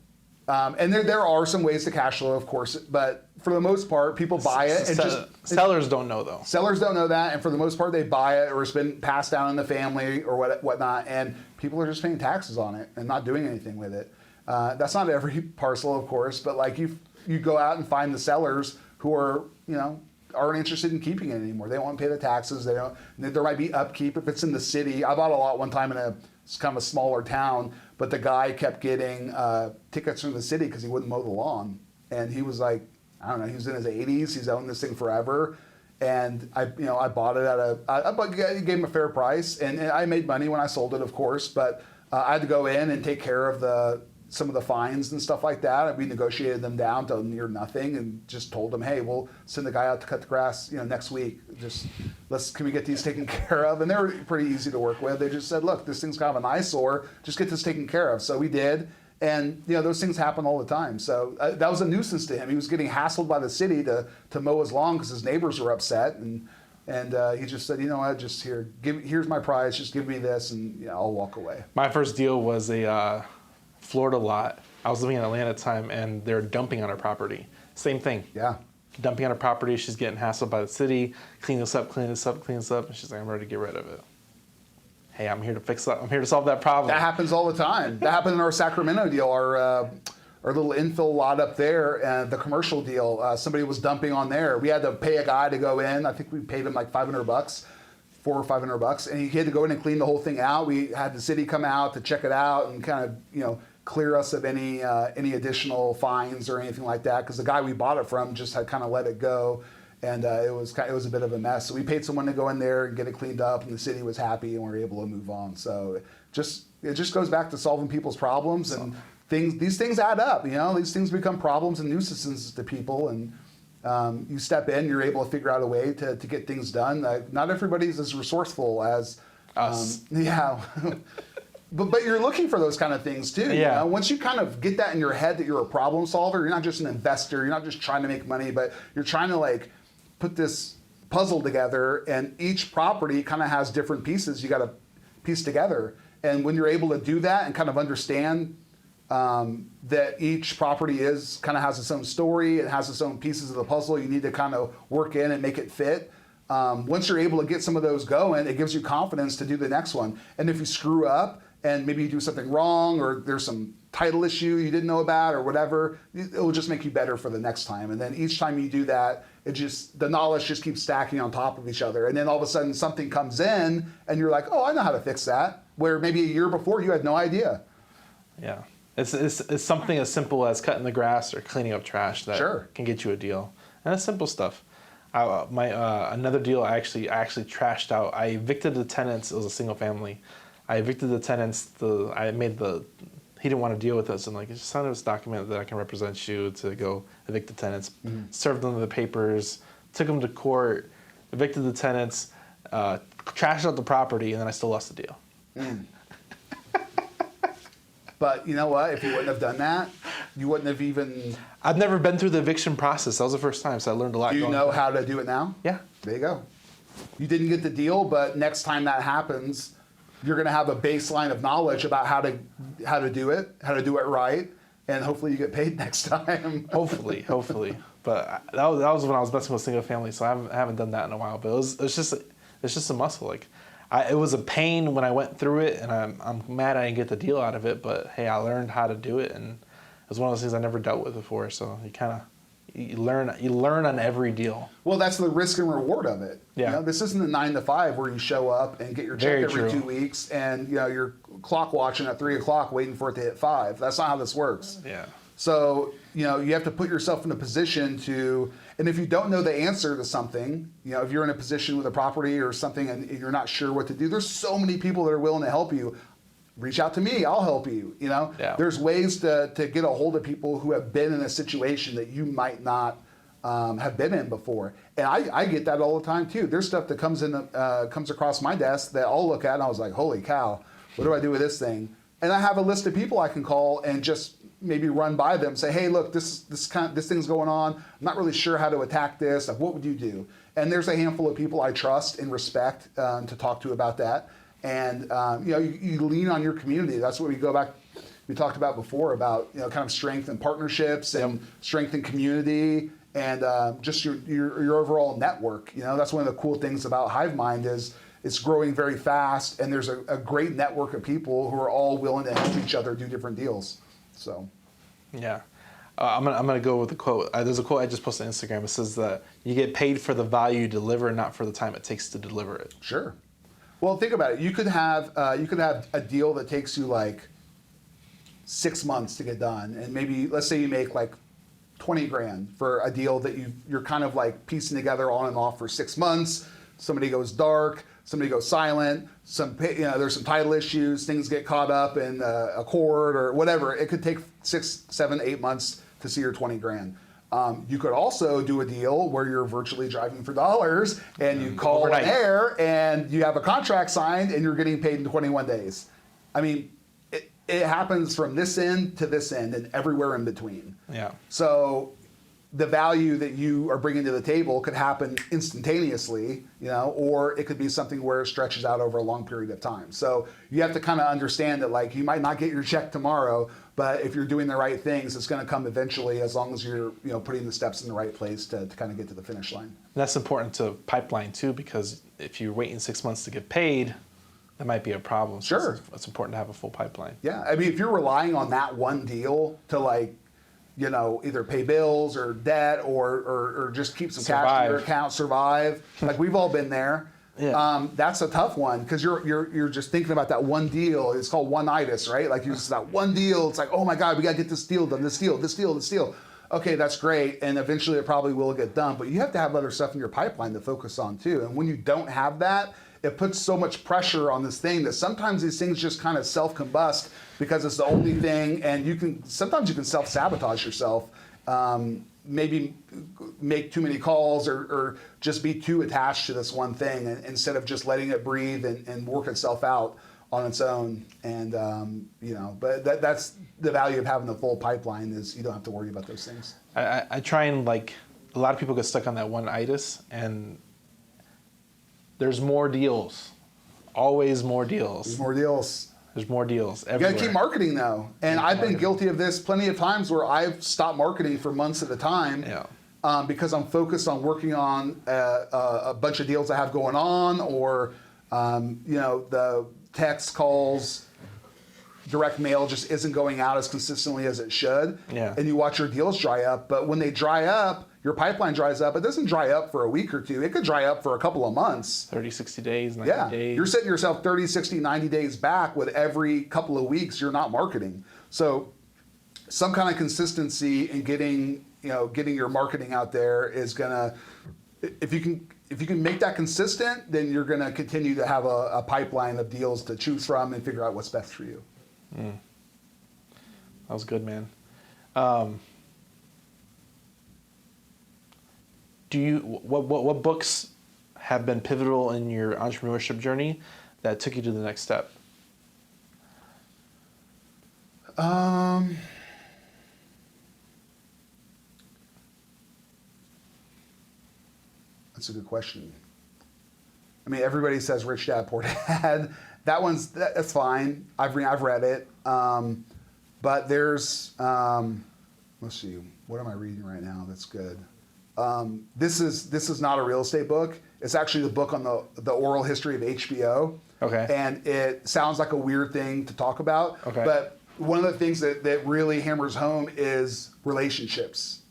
and there are some ways to cash flow, of course. But for the most part, people buy it and sellers don't know though. Sellers don't know that, and for the most part, they buy it or it's been passed down in the family or whatnot, and people are just paying taxes on it and not doing anything with it. That's not every parcel, of course, but like you go out and find the sellers who are, you know, aren't interested in keeping it anymore. They don't want to pay the taxes. They don't. There might be upkeep if it's in the city. I bought a lot one time in it's kind of a smaller town, but the guy kept getting tickets from the city because he wouldn't mow the lawn, and he was like, I don't know, he was in his 80s. He's owned this thing forever. And I bought it I gave him a fair price, and I made money when I sold it, of course. But I had to go in and take care of the some of the fines and stuff like that. We negotiated them down to near nothing and just told them, hey, we'll send the guy out to cut the grass, next week. Just can we get these taken care of? And they were pretty easy to work with. They just said, look, this thing's kind of an eyesore. Just get this taken care of. So we did. And those things happen all the time. So that was a nuisance to him. He was getting hassled by the city to mow his lawn because his neighbors were upset. And he just said, you know what, just here's my prize. Just give me this, and I'll walk away. My first deal was a Florida lot. I was living in Atlanta at the time, and they're dumping on our property. Same thing. Yeah. Dumping on her property. She's getting hassled by the city. Clean this up, clean this up, clean this up. And she's like, I'm ready to get rid of it. Hey, I'm here to fix that. I'm here to solve that problem. That happens all the time. That happened in our Sacramento deal, our little infill lot up there, and the commercial deal. Somebody was dumping on there. We had to pay a guy to go in. I think we paid him like $500, $400 or $500, and he had to go in and clean the whole thing out. We had the city come out to check it out and kind of clear us of any additional fines or anything like that, because the guy we bought it from just had kind of let it go. And it was a bit of a mess. So we paid someone to go in there and get it cleaned up, and the city was happy, and we were able to move on. So it just goes back to solving people's problems, and these things add up. These things become problems and nuisances to people, and you step in, you're able to figure out a way to get things done. Not everybody's as resourceful as us. Yeah. But you're looking for those kind of things too. Yeah. Once you kind of get that in your head that you're a problem solver, you're not just an investor, you're not just trying to make money, but you're trying to put this puzzle together, and each property kind of has different pieces you got to piece together. And when you're able to do that and kind of understand that each property kind of has its own story, it has its own pieces of the puzzle you need to kind of work in and make it fit. Once you're able to get some of those going, it gives you confidence to do the next one. And if you screw up and maybe you do something wrong, or there's some title issue you didn't know about or whatever, it will just make you better for the next time. And then each time you do that, the knowledge just keeps stacking on top of each other. And then all of a sudden something comes in and you're like, oh, I know how to fix that. Where maybe a year before you had no idea. Yeah. It's something as simple as cutting the grass or cleaning up trash that can get you a deal. And that's simple stuff. Another deal I actually trashed out. I evicted the tenants. It was a single family. I evicted the tenants. He didn't want to deal with us, and just send us a document that I can represent you to go evict the tenants. Mm-hmm. Served them the papers, took them to court, evicted the tenants, trashed out the property, and then I still lost the deal. Mm. But you know what? If you wouldn't have done that, you wouldn't have even... I've never been through the eviction process. That was the first time, so I learned a lot. Do you know how to do it now? Yeah. There you go. You didn't get the deal, but next time that happens, you're going to have a baseline of knowledge about how to do it, how to do it right, and hopefully you get paid next time. hopefully. But that was when I was messing with single family, so I haven't done that in a while. But it's just a muscle. It was a pain when I went through it, and I'm mad I didn't get the deal out of it. But hey, I learned how to do it, and it was one of those things I never dealt with before. So you learn on every deal. Well, that's the risk and reward of it. Yeah. This isn't a 9 to 5 where you show up and get your check every 2 weeks, and you're clock watching at 3 o'clock waiting for it to hit 5. That's not how this works. Yeah. So you have to put yourself in a position to, and if you don't know the answer to something, if you're in a position with a property or something and you're not sure what to do, there's so many people that are willing to help you. Reach out to me, I'll help you. Yeah. There's ways to get a hold of people who have been in a situation that you might not have been in before. And I get that all the time too. There's stuff that comes across my desk that I'll look at and I was like, holy cow, what do I do with this thing? And I have a list of people I can call and just maybe run by them, say, hey, look, this thing's going on. I'm not really sure how to attack this. What would you do? And there's a handful of people I trust and respect to talk to about that. And you lean on your community. That's what we talked about before about kind of strength and partnerships and strength and community and just your overall network. That's one of the cool things about HiveMind is it's growing very fast, and there's a great network of people who are all willing to help each other do different deals. So, yeah. I'm gonna go with the quote. There's a quote I just posted on Instagram. It says that you get paid for the value you deliver, not for the time it takes to deliver it. Sure. Well, think about it. You could have a deal that takes you 6 months to get done, and maybe let's say you make $20 grand for a deal that you're kind of piecing together on and off for 6 months. somebody goes dark, somebody goes silent, there's some title issues, things get caught up in a court or whatever. It could take 6, 7, 8 months to see your 20 grand. You could also do a deal where you're virtually driving for dollars and you call overnight. an air and you have a contract signed and you're getting paid in 21 days. I mean, it happens from this end to this end and everywhere in between. Yeah. So the value that you are bringing to the table could happen instantaneously, or it could be something where it stretches out over a long period of time. So you have to kind of understand that, like, you might not get your check tomorrow, but if you're doing the right things, it's going to come eventually, as long as you're, putting the steps in the right place to kind of get to the finish line. And that's important to pipeline too, because if you're waiting 6 months to get paid, that might be a problem. So Sure. it's important to have a full pipeline. Yeah, I mean, if you're relying on that one deal to either pay bills or debt or just keep some cash in your account, survive. Like, we've all been there. Yeah. That's a tough one because you're just thinking about that one deal. It's called one-itis, right? Like, you just that one deal. It's like, oh my God, we got to get this deal done. This deal. Okay, that's great, and eventually it probably will get done. But you have to have other stuff in your pipeline to focus on too. And when you don't have that, it puts so much pressure on this thing that sometimes these things just kind of self-combust because it's the only thing, and sometimes you can self-sabotage yourself. Maybe make too many calls or just be too attached to this one thing instead of just letting it breathe and work itself out on its own. And but that's the value of having the full pipeline, is you don't have to worry about those things. I try and, a lot of people get stuck on that one itis, and there's more deals. Always more deals. There's more deals. There's more deals You everywhere. got to keep marketing though. And I've been guilty of this plenty of times where I've stopped marketing for months at a time because I'm focused on working on a bunch of deals I have going on, or the text calls, direct mail just isn't going out as consistently as it should. Yeah. And you watch your deals dry up. But when they dry up, your pipeline dries up. It doesn't dry up for a week or two. It could dry up for a couple of months. 30, 60 days, 90 days. You're setting yourself 30, 60, 90 days back with every couple of weeks you're not marketing. So some kind of consistency in getting your marketing out there is gonna, if you can make that consistent, then you're gonna continue to have a pipeline of deals to choose from and figure out what's best for you. That was good, man. What books have been pivotal in your entrepreneurship journey that took you to the next step? That's a good question. I mean, everybody says Rich Dad Poor Dad. That's fine. I've read it. But there's let's see, what am I reading right now that's good? This is not a real estate book. It's actually the book on the oral history of HBO. Okay. And it sounds like a weird thing to talk about. Okay. But one of the things that really hammers home is relationships,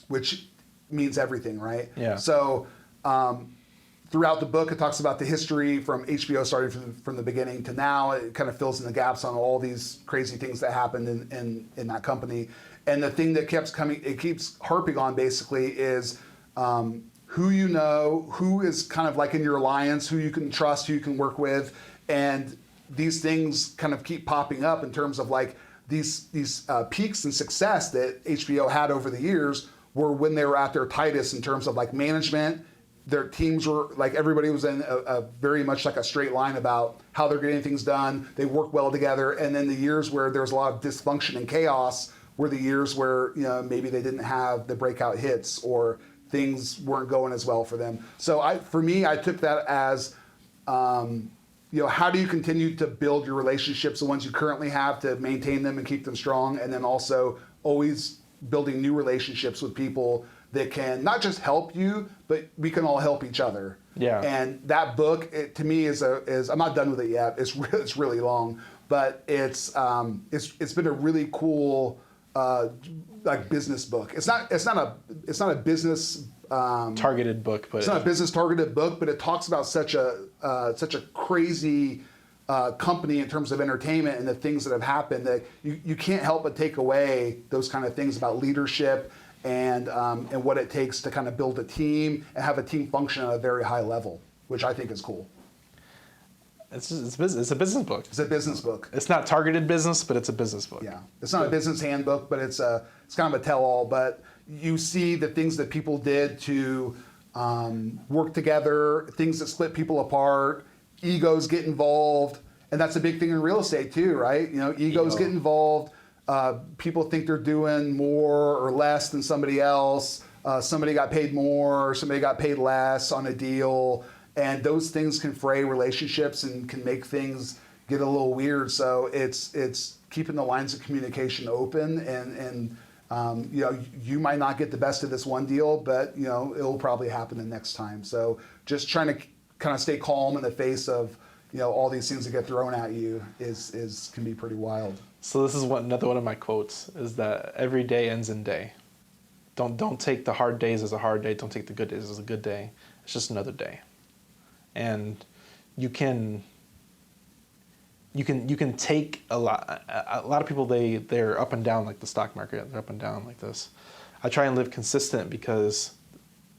which means everything, right? Yeah. So throughout the book, it talks about the history from HBO starting from the beginning to now. It kind of fills in the gaps on all these crazy things that happened in that company. And the thing that keeps harping on basically is who you know, who is kind of like in your alliance, who you can trust, who you can work with. And these things kind of keep popping up in terms of like these peaks in success that HBO had over the years were when they were at their tightest in terms of like management. Their teams were like, everybody was in a very much like a straight line about how they're getting things done. They work well together. And then the years where there was a lot of dysfunction and chaos were the years where maybe they didn't have the breakout hits or things weren't going as well for them. So for me, I took that as how do you continue to build your relationships, the ones you currently have, to maintain them and keep them strong, and then also always building new relationships with people that can not just help you, but we can all help each other. Yeah. And that book, to me, is I'm not done with it yet. It's really long, but it's been a really cool like business book. It's not a business Targeted book, but it's not a business targeted book, but it talks about such a crazy company in terms of entertainment and the things that have happened that you can't help but take away those kind of things about leadership and what it takes to kind of build a team and have a team function at a very high level, which I think is cool. It's a business book. It's a business book. It's not targeted business, but it's a business book. Yeah, it's not a business handbook, but it's kind of a tell-all. But you see the things that people did to work together, things that split people apart, egos get involved, and that's a big thing in real estate too, right? You know, egos get involved. People think they're doing more or less than somebody else. Somebody got paid more, somebody got paid less on a deal. And those things can fray relationships and can make things get a little weird. So it's keeping the lines of communication open, and you know, you might not get the best of this one deal, but you know, it'll probably happen the next time. So just trying to kind of stay calm in the face of, you know, all these things that get thrown at you can be pretty wild. So this is another one of my quotes, is that every day ends in day. Don't take the hard days as a hard day. Don't take the good days as a good day. It's just another day. And you can take a lot of people, they're up and down like the stock market. They're up and down like this. I try and live consistent because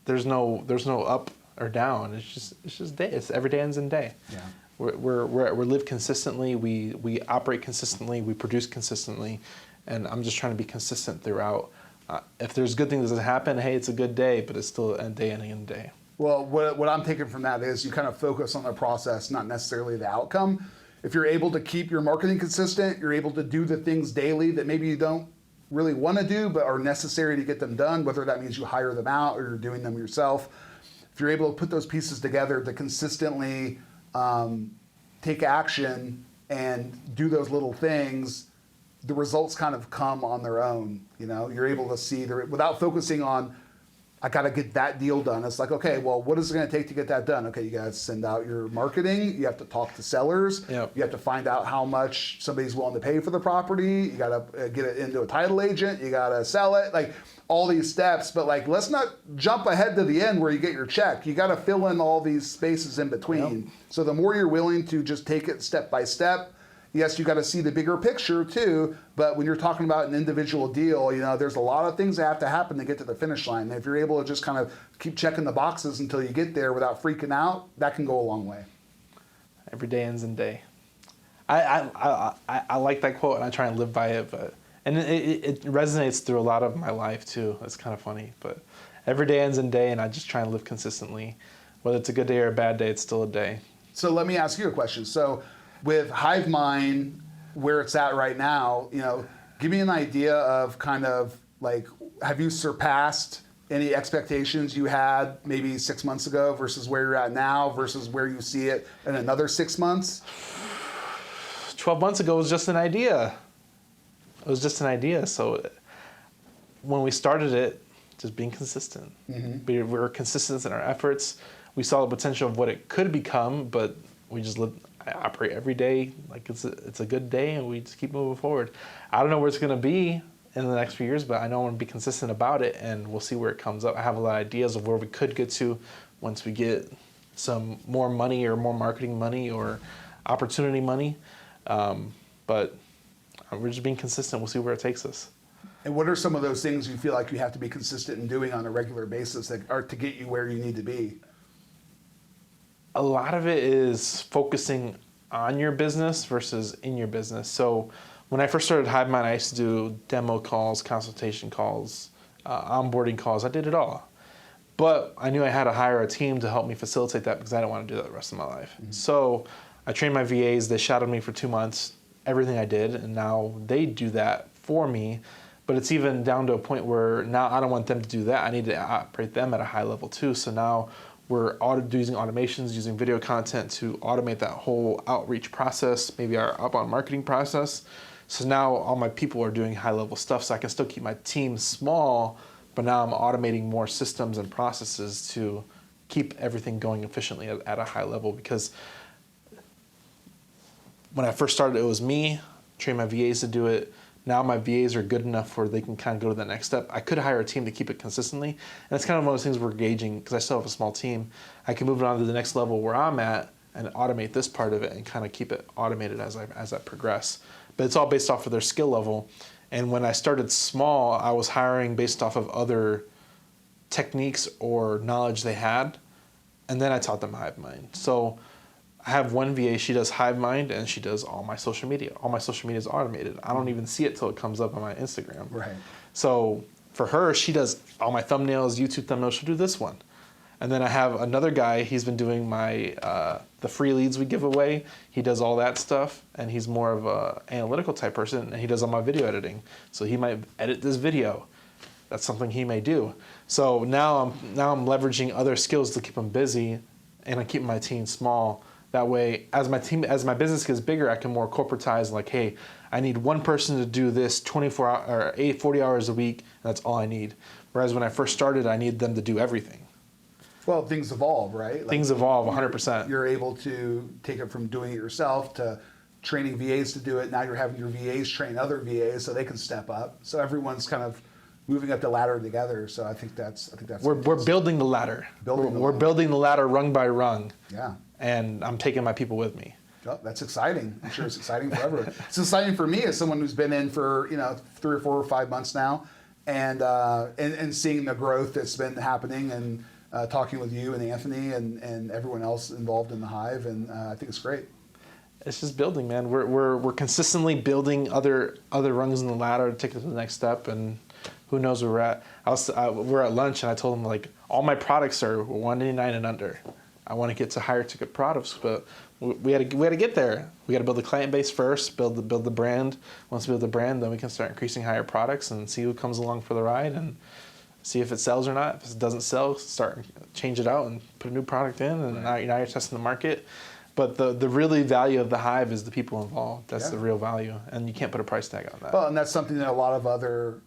there's no up or down. It's just day. It's every day ends in day. Yeah. We live consistently. We operate consistently. We produce consistently, and I'm just trying to be consistent throughout. If there's good things that happen, hey, it's a good day, but it's still a day ending in a day. Well, what I'm taking from that is you kind of focus on the process, not necessarily the outcome. If you're able to keep your marketing consistent, you're able to do the things daily that maybe you don't really want to do but are necessary to get them done, whether that means you hire them out or you're doing them yourself. If you're able to put those pieces together to consistently take action and do those little things, the results kind of come on their own. You know, you're able to see without focusing on, I got to get that deal done. It's like, okay, well, what is it going to take to get that done? Okay, you got to send out your marketing. You have to talk to sellers. Yep. You have to find out how much somebody's willing to pay for the property. You got to get it into a title agent. You got to sell it. Like all these steps, but like, let's not jump ahead to the end where you get your check. You got to fill in all these spaces in between. Yep. So the more you're willing to just take it step by step, yes, you got to see the bigger picture too, but when you're talking about an individual deal, you know, there's a lot of things that have to happen to get to the finish line. And if you're able to just kind of keep checking the boxes until you get there without freaking out, that can go a long way. Every day ends in day. I like that quote, and I try and live by it, and it resonates through a lot of my life too. It's kind of funny, but every day ends in day, and I just try and live consistently. Whether it's a good day or a bad day, it's still a day. So let me ask you a question. So with HiveMind, where it's at right now, you know, give me an idea of kind of like, have you surpassed any expectations you had maybe 6 months ago versus where you're at now versus where you see it in another 6 months? 12 months ago was just an idea. It was just an idea. So when we started it, just being consistent. Mm-hmm. We were consistent in our efforts. We saw the potential of what it could become, but we just lived. I operate every day like it's a good day, and we just keep moving forward. I don't know where it's going to be in the next few years, but I know I'm going to be consistent about it, and we'll see where it comes up. I have a lot of ideas of where we could get to once we get some more money or more marketing money or opportunity money. But we're just being consistent. We'll see where it takes us. And what are some of those things you feel like you have to be consistent in doing on a regular basis that are to get you where you need to be? A lot of it is focusing on your business versus in your business. So when I first started HiveMind, I used to do demo calls, consultation calls, onboarding calls. I did it all. But I knew I had to hire a team to help me facilitate that because I didn't want to do that the rest of my life. Mm-hmm. So I trained my VAs. They shadowed me for 2 months, everything I did, and now they do that for me. But it's even down to a point where now I don't want them to do that. I need to operate them at a high level too. So now we're using automations, using video content to automate that whole outreach process, maybe our outbound marketing process. So now all my people are doing high-level stuff, so I can still keep my team small, but now I'm automating more systems and processes to keep everything going efficiently at a high level. Because when I first started, it was me, train my VAs to do it. Now my VAs are good enough where they can kind of go to the next step. I could hire a team to keep it consistently. And it's kind of one of those things we're gauging because I still have a small team. I can move it on to the next level where I'm at and automate this part of it and kind of keep it automated as I progress. But it's all based off of their skill level. And when I started small, I was hiring based off of other techniques or knowledge they had, and then I taught them HiveMind. So I have one VA, she does HiveMind, and she does all my social media. All my social media is automated. I don't even see it till it comes up on my Instagram. Right. So for her, she does all my thumbnails, YouTube thumbnails, she'll do this one. And then I have another guy, he's been doing my the free leads we give away. He does all that stuff, and he's more of a analytical type person, and he does all my video editing. So he might edit this video. That's something he may do. So now I'm leveraging other skills to keep him busy, and I'm keeping my team small. That way, as my business gets bigger, I can more corporatize. Like, hey, I need one person to do this 40 hours a week, and that's all I need. Whereas when I first started, I needed them to do everything. Well, things evolve, right? Like Things evolve 100%. You're able to take it from doing it yourself to training VAs to do it. Now you're having your VAs train other VAs so they can step up. So everyone's kind of moving up the ladder together. So I think that's. We're building the ladder. We're building the ladder rung by rung. Yeah. And I'm taking my people with me. Oh, that's exciting. I'm sure it's exciting for everyone. It's exciting for me as someone who's been in for 3 or 4 or 5 months now, and seeing the growth that's been happening, and talking with you and Anthony and everyone else involved in the Hive, and I think it's great. It's just building, man. We're consistently building other rungs in the ladder to take it to the next step, and who knows where we're at. We're at lunch, and I told him, like, all my products are $189 and under. I want to get to higher ticket products, but we had to get there. We got to build the client base first, build the brand. Once we build the brand, then we can start increasing higher products and see who comes along for the ride and see if it sells or not. If it doesn't sell, change it out and put a new product in, and now you're testing the market. But the really value of the Hive is the people involved. That's the real value, and you can't put a price tag on that. Well, and that's something that a lot of other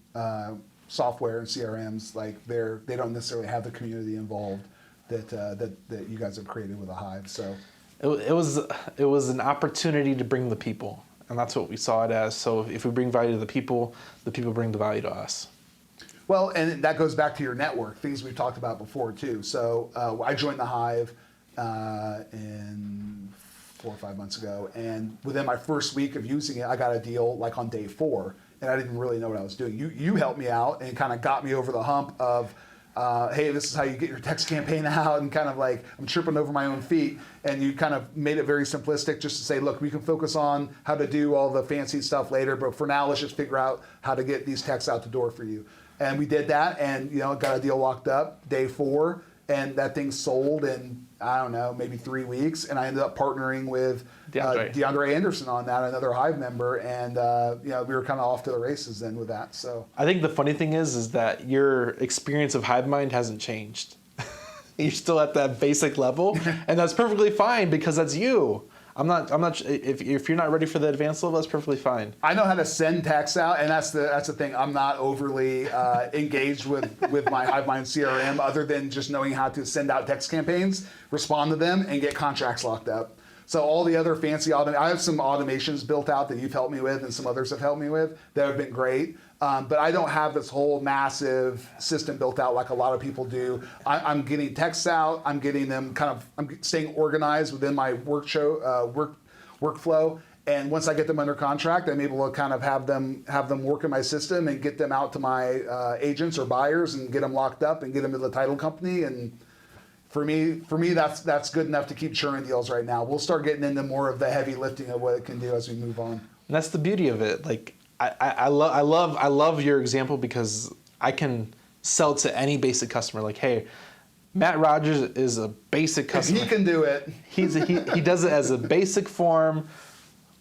software and CRMs, like they don't necessarily have the community involved that you guys have created with a Hive. So it was an opportunity to bring the people, and that's what we saw it as. So if we bring value to the people bring the value to us. Well, and that goes back to your network, things we've talked about before too. So I joined the Hive in 4 or 5 months ago, and within my first week of using it, I got a deal like on day 4, and I didn't really know what I was doing. You helped me out and kind of got me over the hump of, hey, this is how you get your text campaign out, and kind of like I'm tripping over my own feet, and you kind of made it very simplistic just to say, look, we can focus on how to do all the fancy stuff later, but for now, let's just figure out how to get these texts out the door for you. And we did that, and got a deal locked up day 4, and that thing sold in, I don't know, maybe 3 weeks, and I ended up partnering with DeAndre Anderson on that, another Hive member, and we were kind of off to the races then with that. So I think the funny thing is that your experience of HiveMind hasn't changed. You're still at that basic level, and that's perfectly fine because that's you. I'm not. If you're not ready for the advanced level, that's perfectly fine. I know how to send texts out, and that's the thing. I'm not overly engaged with my HiveMind CRM, other than just knowing how to send out text campaigns, respond to them, and get contracts locked up. So all the other fancy I have some automations built out that you've helped me with, and some others have helped me with that have been great. But I don't have this whole massive system built out like a lot of people do. I'm getting texts out. I'm getting them I'm staying organized within my workflow. And once I get them under contract, I'm able to kind of have them work in my system and get them out to my agents or buyers and get them locked up and get them to the title company. And for me, that's good enough to keep churning deals right now. We'll start getting into more of the heavy lifting of what it can do as we move on. And that's the beauty of it. Like I love your example because I can sell to any basic customer. Like, hey, Matt Rogers is a basic customer. He can do it. He does it as a basic form.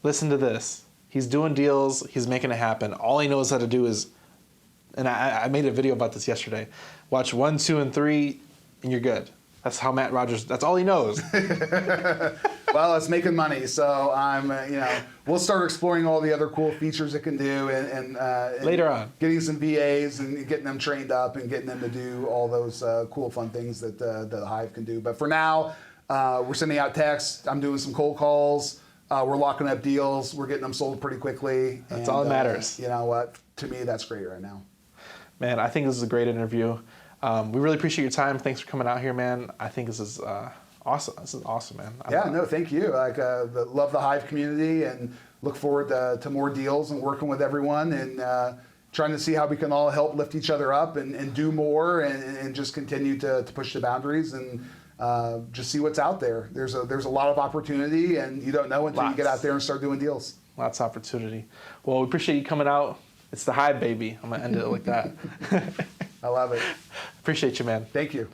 Listen to this. He's doing deals. He's making it happen. All he knows how to do is, and I made a video about this yesterday. Watch 1, 2, and 3, and you're good. That's how Matt Rogers. That's all he knows. Well, it's making money, so we'll start exploring all the other cool features it can do, and later on, getting some VAs and getting them trained up and getting them to do all those cool, fun things that the Hive can do. But for now, we're sending out texts. I'm doing some cold calls. We're locking up deals. We're getting them sold pretty quickly. That's all that matters. You know what? To me, that's great right now. Man, I think this is a great interview. We really appreciate your time. Thanks for coming out here, man. I think this is Awesome. This is awesome, man. Yeah, no, thank you. Like, love the Hive community and look forward to more deals and working with everyone and trying to see how we can all help lift each other up and do more and just continue to push the boundaries and just see what's out there. There's a lot of opportunity, and you don't know until you get out there and start doing deals. Lots of opportunity. Well, we appreciate you coming out. It's the Hive, baby. I'm going to end it like that. I love it. Appreciate you, man. Thank you.